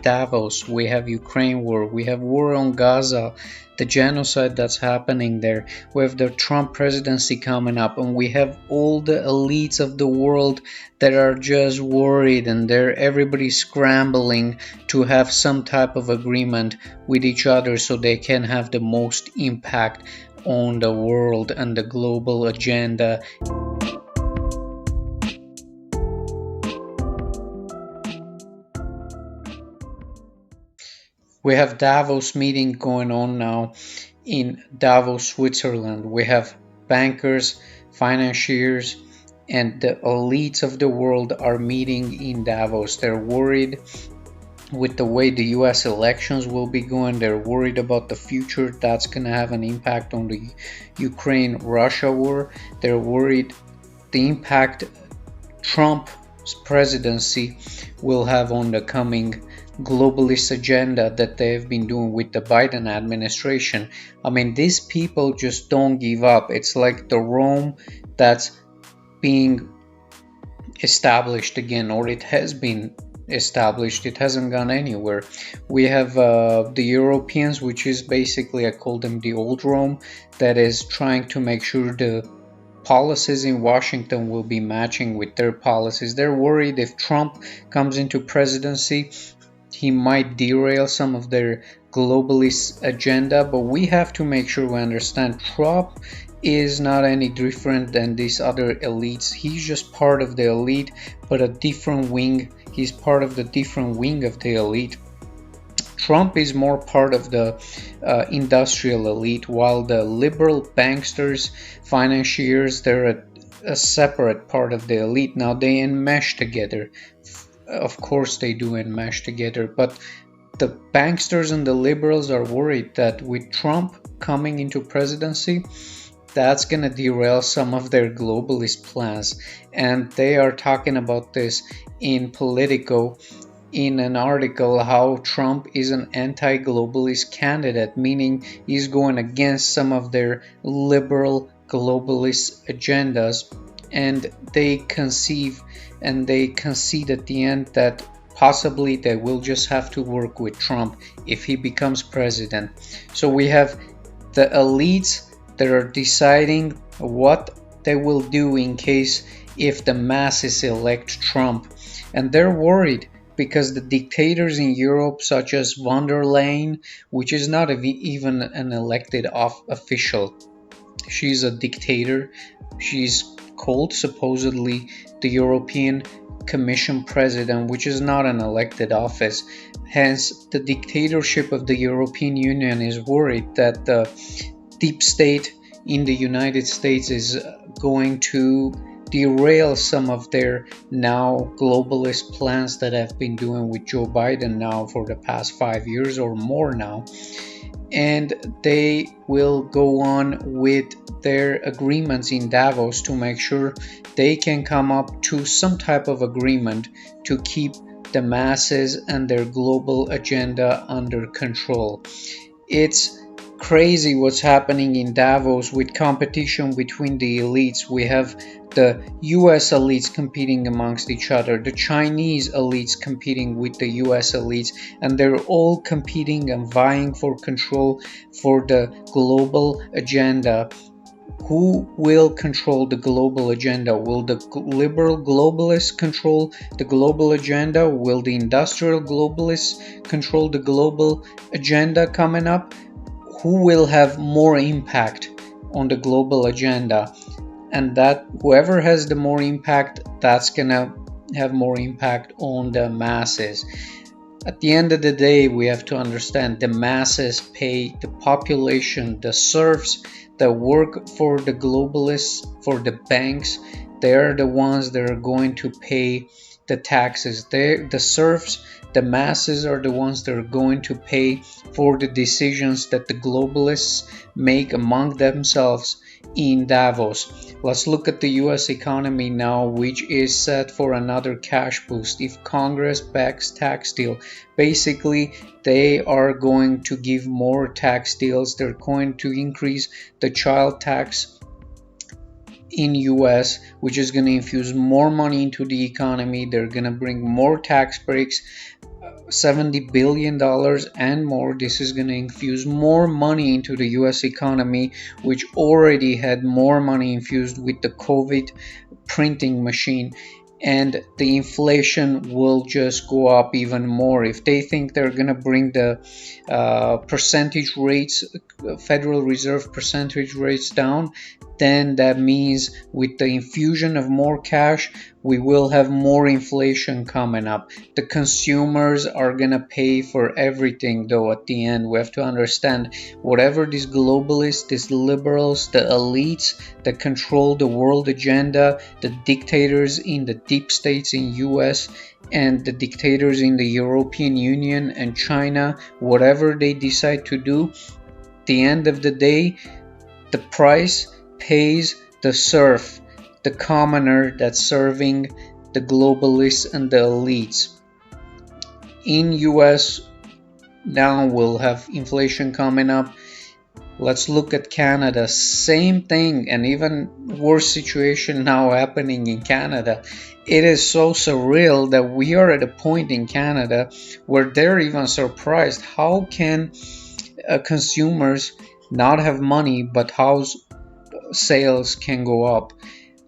have Davos, we have Ukraine war, we have war on Gaza, the genocide that's happening there, we have the Trump presidency coming up, and we have all the elites of the world that are just worried, and everybody's scrambling to have some type of agreement with each other so they can have the most impact on the world and the global agenda. We have Davos meeting going on now in Davos, Switzerland. We have bankers, financiers, and the elites of the world are meeting in Davos. They're worried with the way the US elections will be going. They're worried about the future that's going to have an impact on the Ukraine-Russia war. They're worried the impact Trump's presidency will have on the coming globalist agenda that they've been doing with the Biden administration. I mean, these people just don't give up. It's like the Rome that's being established again, or it has been established. It hasn't gone anywhere. We have the Europeans, which is basically, I call them the old Rome, that is trying to make sure the policies in Washington will be matching with their policies. They're worried if Trump comes into presidency, he might derail some of their globalist agenda, but we have to make sure we understand Trump is not any different than these other elites. He's just part of the elite, but a different wing. He's part of the different wing of the elite. Trump is more part of the industrial elite, while the liberal banksters, financiers, they're a separate part of the elite. Now they enmesh together. Of course they do enmesh together, but the banksters and the liberals are worried that with Trump coming into presidency, that's going to derail some of their globalist plans. And they are talking about this in Politico in an article, how Trump is an anti-globalist candidate, meaning he's going against some of their liberal globalist agendas. And they conceive and they concede at the end that possibly they will just have to work with Trump if he becomes president. So we have the elites that are deciding what they will do in case if the masses elect Trump. And they're worried because the dictators in Europe, such as von der Leyen, which is not even an elected official, she's a dictator. She's called supposedly the European Commission President, which is not an elected office. Hence, the dictatorship of the European Union is worried that the deep state in the United States is going to derail some of their now globalist plans that have been doing with Joe Biden now for the past 5 years or more now. And they will go on with their agreements in Davos to make sure they can come up to some type of agreement to keep the masses and their global agenda under control. It's crazy what's happening in Davos with competition between the elites. We have the US elites competing amongst each other, the Chinese elites competing with the US elites, and they're all competing and vying for control for the global agenda. Who will control the global agenda? Will the liberal globalists control the global agenda? Will the industrial globalists control the global agenda coming up? Who will have more impact on the global agenda? And that whoever has the more impact, that's gonna have more impact on the masses. At the end of the day, we have to understand the masses pay the population, the serfs that work for the globalists, for the banks. They're the ones that are going to pay the taxes. The serfs, the masses are the ones that are going to pay for the decisions that the globalists make among themselves in Davos. Let's look at the US economy now, which is set for another cash boost. If Congress backs tax deal, basically they are going to give more tax deals. They're going to increase the child tax in US, which is going to infuse more money into the economy. They're going to bring more tax breaks. $70 billion and more. This is going to infuse more money into the US economy, which already had more money infused with the COVID printing machine. And the inflation will just go up even more. If they think they're going to bring the percentage rates, Federal Reserve percentage rates down, then that means with the infusion of more cash, we will have more inflation coming up. The consumers are going to pay for everything, though. At the end, we have to understand whatever these globalists, these liberals, the elites that control the world agenda, the dictators in the deep states in US and the dictators in the European Union and China, whatever they decide to do, at the end of the day, the price pays the serf, the commoner that's serving the globalists and the elites. In US now we'll have inflation coming up. Let's look at Canada. Same thing, and even worse situation now happening in Canada. It is so surreal that we are at a point in Canada where they're even surprised. How can consumers not have money, but house sales can go up?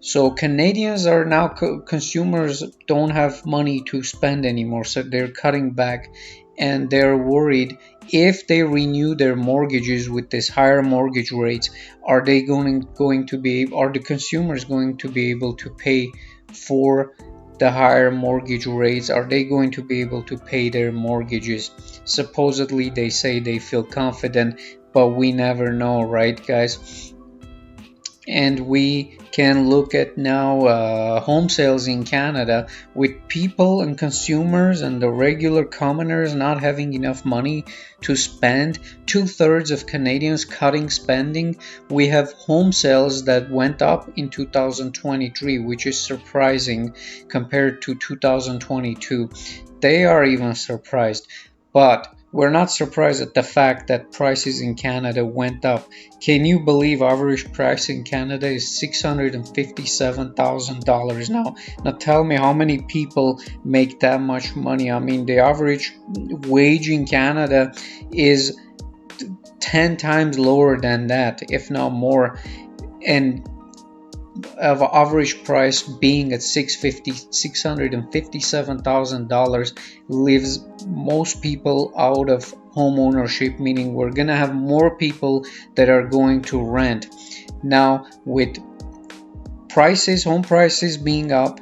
So Canadians are now consumers don't have money to spend anymore, so they're cutting back, and they're worried if they renew their mortgages with this higher mortgage rates, are they going to be, are the consumers going to be able to pay for the higher mortgage rates? Are they going to be able to pay their mortgages? Supposedly they say they feel confident, but we never know, right, guys? And we can look at now home sales in Canada, with people and consumers and the regular commoners not having enough money to spend. 2/3 of Canadians cutting spending. We have home sales that went up in 2023, which is surprising compared to 2022. They are even surprised, but we're not surprised at the fact that prices in Canada went up. Can you believe average price in Canada is $657,000 now? Now tell me how many people make that much money. I mean, the average wage in Canada is 10 times lower than that, if not more. And of average price being at $657,000 leaves most people out of home ownership, meaning we're gonna have more people that are going to rent. Now with prices, home prices being up,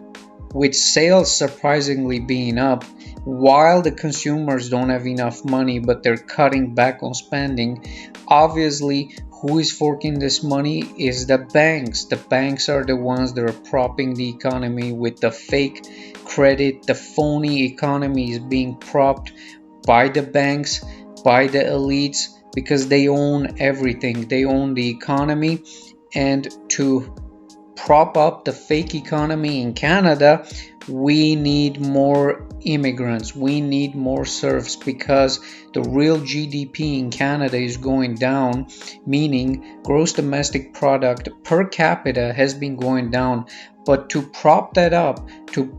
with sales surprisingly being up, while the consumers don't have enough money but they're cutting back on spending, obviously who is forking this money is the banks. The banks are the ones that are propping the economy with the fake credit. The phony economy is being propped by the banks, by the elites, because they own everything. They own the economy, and to prop up the fake economy in Canada, we need more immigrants, we need more serfs, because the real GDP in Canada is going down, meaning gross domestic product per capita has been going down. But to prop that up, to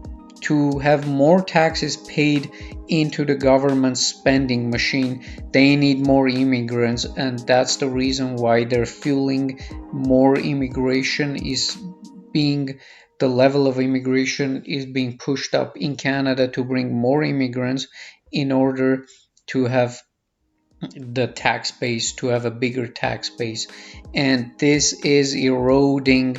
have more taxes paid into the government spending machine, they need more immigrants, and that's the reason why they're fueling more immigration. The level of immigration is being pushed up in Canada to bring more immigrants in order to have the tax base, to have a bigger tax base. And this is eroding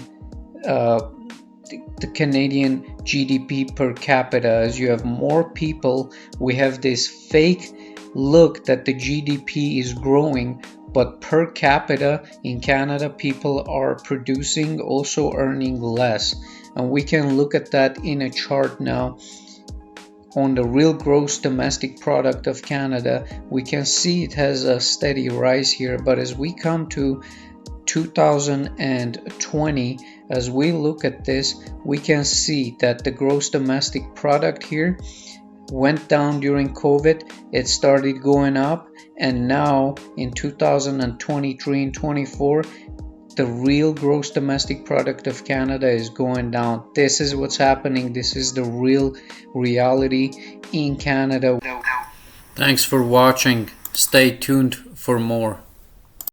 the Canadian GDP per capita. As you have more people, we have this fake look that the GDP is growing, but per capita in Canada, people are producing, also earning less. And we can look at that in a chart now. On the real gross domestic product of Canada, we can see it has a steady rise here, but as we come to 2020, as we look at this, we can see that the gross domestic product here went down during COVID, it started going up, and now in 2023 and 24, the real gross domestic product of Canada is going down. This is what's happening. This is the real reality in Canada. Thanks for watching. Stay tuned for more.